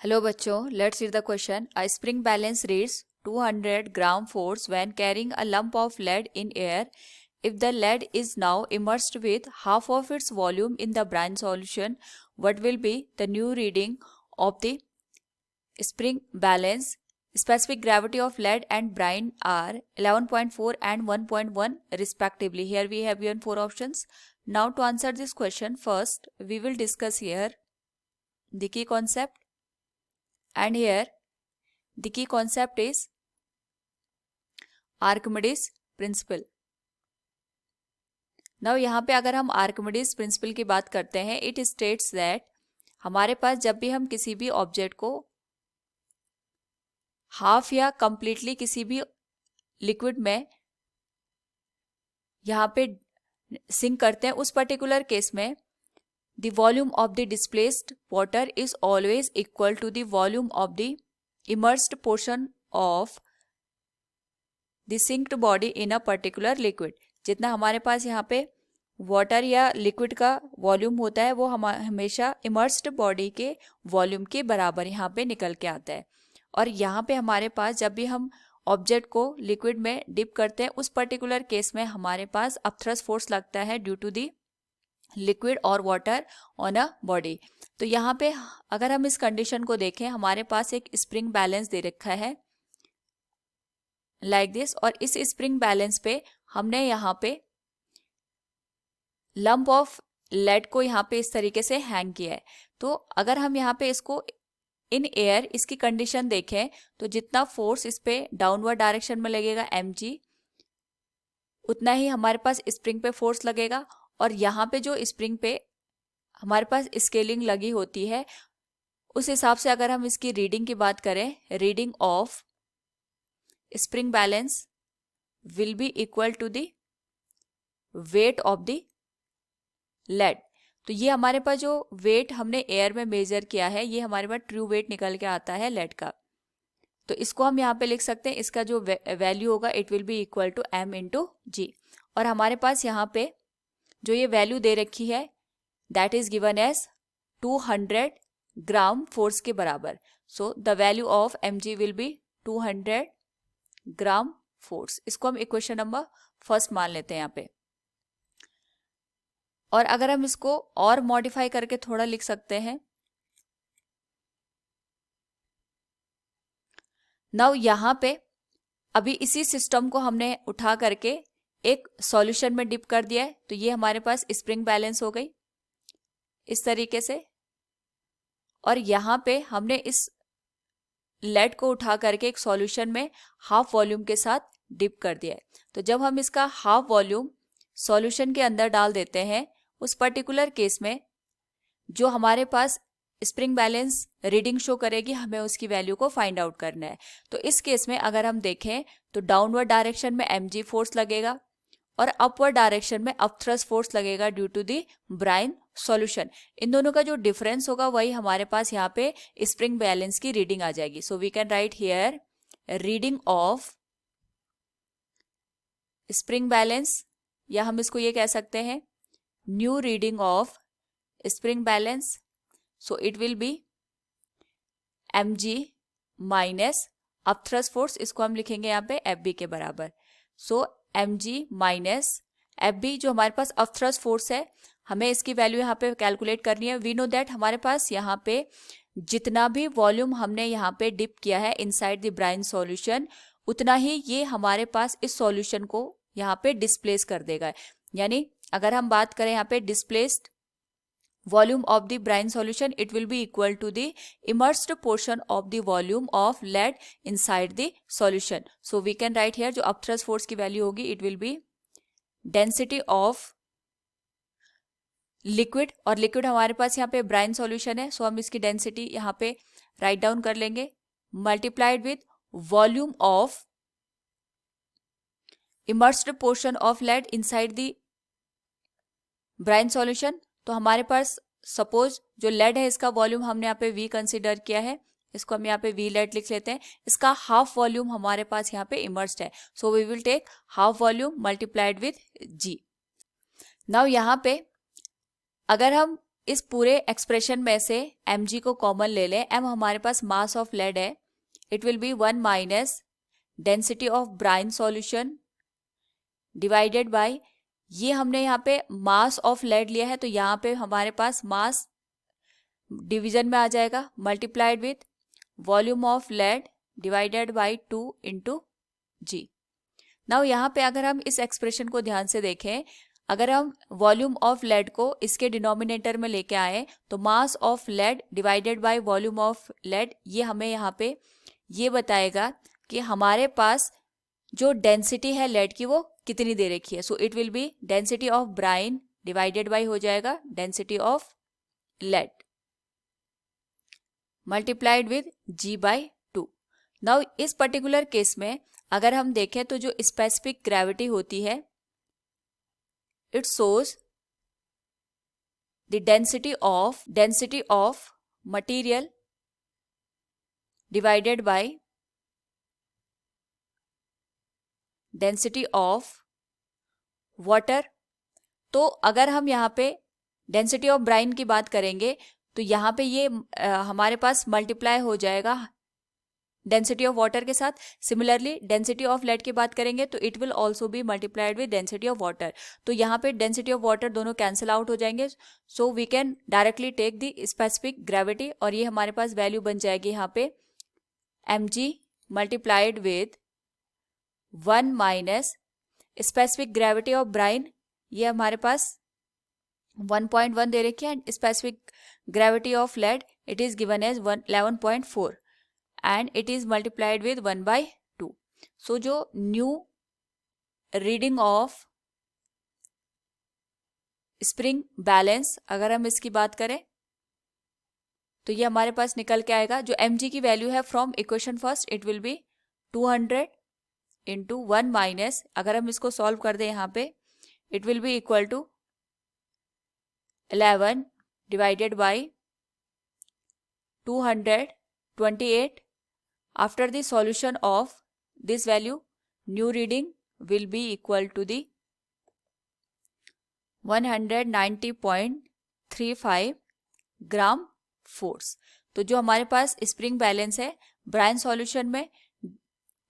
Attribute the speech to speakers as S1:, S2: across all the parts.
S1: Hello बच्चों, let's read the question. A spring balance reads 200 gram force when carrying a lump of lead in air. If the lead is now immersed with half of its volume in the brine solution, what will be the new reading of the spring balance? Specific gravity of lead and brine are 11.4 and 1.1 respectively. Here we have given four options. Now to answer this question, first we will discuss here the key concept. And here the key concept is Archimedes principal. Now यहाँ पे अगर हम Archimedes principal की बात करते हैं, it states that हमारे पास जब भी हम किसी भी ऑब्जेक्ट को हाफ या कंप्लीटली किसी भी लिक्विड में यहाँ पे सिंक करते हैं, उस पर्टिकुलर केस में the volume of the displaced water is always equal to the volume of the immersed portion of the sinked body in a particular liquid. जितना हमारे पास यहाँ पे वाटर या लिक्विड का वॉल्यूम होता है वो हमेशा इमर्स्ड बॉडी के वॉल्यूम के बराबर यहाँ पे निकल के आता है. और यहाँ पे हमारे पास जब भी हम ऑब्जेक्ट को लिक्विड में डिप करते हैं, उस पर्टिकुलर केस में हमारे पास अपथ्रस्ट फोर्स लगता है ड्यू टू दी लिक्विड और वाटर ऑन अ बॉडी. तो यहाँ पे अगर हम इस कंडीशन को देखें, हमारे पास एक स्प्रिंग बैलेंस दे रखा है लाइक दिस, और इस स्प्रिंग बैलेंस पे हमने यहाँ पे लंप ऑफ लेड को यहाँ पे इस तरीके से हैंग किया है. तो अगर हम यहाँ पे इसको इन एयर इसकी कंडीशन देखें तो जितना फोर्स इस पे डाउनवर्ड डायरेक्शन में लगेगा mg, उतना ही हमारे पास स्प्रिंग पे फोर्स लगेगा. और यहाँ पे जो स्प्रिंग पे हमारे पास स्केलिंग लगी होती है, उस हिसाब से अगर हम इसकी रीडिंग की बात करें, reading of spring balance will be equal to the weight of the lead. तो ये हमारे पास जो वेट हमने एयर में मेजर किया है, ये हमारे पास ट्रू वेट निकल के आता है लेड का. तो इसको हम यहाँ पे लिख सकते हैं, इसका जो वैल्यू होगा it will be equal to m into g. और हमारे पास यहाँ पे जो ये वैल्यू दे रखी है that is given as 200 gram force के बराबर. So the value of mg will be 200 gram force. इसको हम इक्वेशन नंबर फर्स्ट मान लेते हैं यहाँ पे. और अगर हम इसको और मॉडिफाई करके थोड़ा लिख सकते हैं, नाउ यहाँ पे अभी इसी सिस्टम को हमने उठा करके एक सॉल्यूशन में डिप कर दिया है, तो ये हमारे पास स्प्रिंग बैलेंस हो गई इस तरीके से. और यहाँ पे हमने इस लेड को उठा करके एक सॉल्यूशन में हाफ वॉल्यूम के साथ डिप कर दिया है. तो जब हम इसका हाफ वॉल्यूम सॉल्यूशन के अंदर डाल देते हैं, उस पर्टिकुलर केस में जो हमारे पास स्प्रिंग बैलेंस रीडिंग शो करेगी, हमें उसकी वैल्यू को फाइंड आउट करना है. तो इस केस में अगर हम देखें तो डाउनवर्ड डायरेक्शन में mg फोर्स लगेगा और अपवर्ड डायरेक्शन में अपथ्रस्ट फोर्स लगेगा due to the brine solution. इन दोनों का जो डिफरेंस होगा वही हमारे पास यहाँ पे स्प्रिंग बैलेंस की रीडिंग आ जाएगी. So we can write here reading of spring balance, या हम इसको ये कह सकते हैं new reading of spring balance. So it will be mg minus upthrust force, इसको हम लिखेंगे यहाँ पे fb के बराबर. सो mg माइनस fb जो हमारे पास अपथ्रस्ट फोर्स है, हमें इसकी वैल्यू यहाँ पे कैलकुलेट करनी है. वी नो दैट हमारे पास यहाँ पे जितना भी वॉल्यूम हमने यहाँ पे डिप किया है इनसाइड द ब्राइन सॉल्यूशन, उतना ही ये हमारे पास इस सॉल्यूशन को यहाँ पे डिस्प्लेस कर देगा. यानी अगर हम बात करें यहाँ पे displaced volume of the brine solution, it will be equal to the immersed portion of the volume of lead inside the solution. So we can write here जो अपथ्रस्ट फोर्स की वैल्यू होगी it will be density of liquid, और liquid हमारे पास यहाँ पे brine solution है, सो हम इसकी डेंसिटी यहाँ पे राइट डाउन कर लेंगे, multiplied with volume of immersed portion of lead inside the brine solution. तो हमारे पास सपोज जो लेड है इसका वॉल्यूम हमने यहाँ पे v कंसिडर किया है, इसको हम यहाँ पे v लेड लिख लेते हैं. इसका हाफ वॉल्यूम हमारे पास यहाँ पे इमर्स्ड है, so we will take half volume multiplied with g. Now यहाँ पे अगर हम इस पूरे एक्सप्रेशन में से mg को कॉमन ले लें, m हमारे पास मास ऑफ लेड है, it will B 1 minus density of brine solution divided by, ये हमने यहाँ पे मास ऑफ लेड लिया है तो यहाँ पे हमारे पास मास डिवीजन में आ जाएगा, multiplied with volume of lead divided by 2 into g. Now यहाँ पे अगर हम इस एक्सप्रेशन को ध्यान से देखें, अगर हम वॉल्यूम ऑफ लेड को इसके डिनोमिनेटर में लेके आए तो mass of lead divided by volume of lead, ये हमें यहाँ पे ये बताएगा कि हमारे पास जो डेंसिटी है लेड की वो कितनी दे रखी है। So it will be density of brine divided by हो जाएगा density of lead multiplied with g by 2। Now इस पर्टिकुलर केस में अगर हम देखें तो जो स्पेसिफिक ग्रेविटी होती है, it shows the density of material divided by density of water। तो अगर हम यहाँ पे डेंसिटी ऑफ ब्राइन की बात करेंगे तो यहाँ पे ये हमारे पास मल्टीप्लाई हो जाएगा डेंसिटी ऑफ वाटर के साथ। सिमिलरली डेंसिटी ऑफ लेड की बात करेंगे तो it will also be multiplied with density of water. तो यहाँ पे डेंसिटी ऑफ वाटर दोनों कैंसिल आउट हो जाएंगे, so we can directly take the specific gravity और ये हमारे पास वैल्यू बन जाएगी यहाँ पे mg multiplied with 1 minus specific gravity of brine, ये हमारे पास 1.1 दे रखी है, and specific gravity of lead it is given as 11.4 and it is multiplied with 1 by 2। so जो new reading of spring balance अगर हम इसकी बात करें तो ये हमारे पास निकल के आएगा, जो mg की वैल्यू है from equation first it will be 200 into 1 minus, अगर हम इसको सॉल्व कर दें यहाँ पे it will be equal to 11 divided by 228। After the solution of this value, new reading will be equal to the 190.35 gram force. तो जो हमारे पास स्प्रिंग बैलेंस है ब्राइन सॉल्यूशन में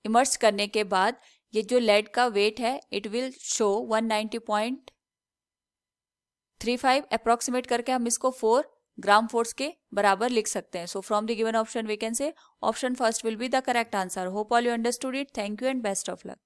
S1: इमर्स करने के बाद ये जो लेड का वेट है इट विल शो 190.35 अप्रोक्सीमेट करके हम इसको 4 ग्राम फोर्स के बराबर लिख सकते हैं। So from the given option we can say option first will be the correct answer. Hope all you understood it. Thank you and best of luck.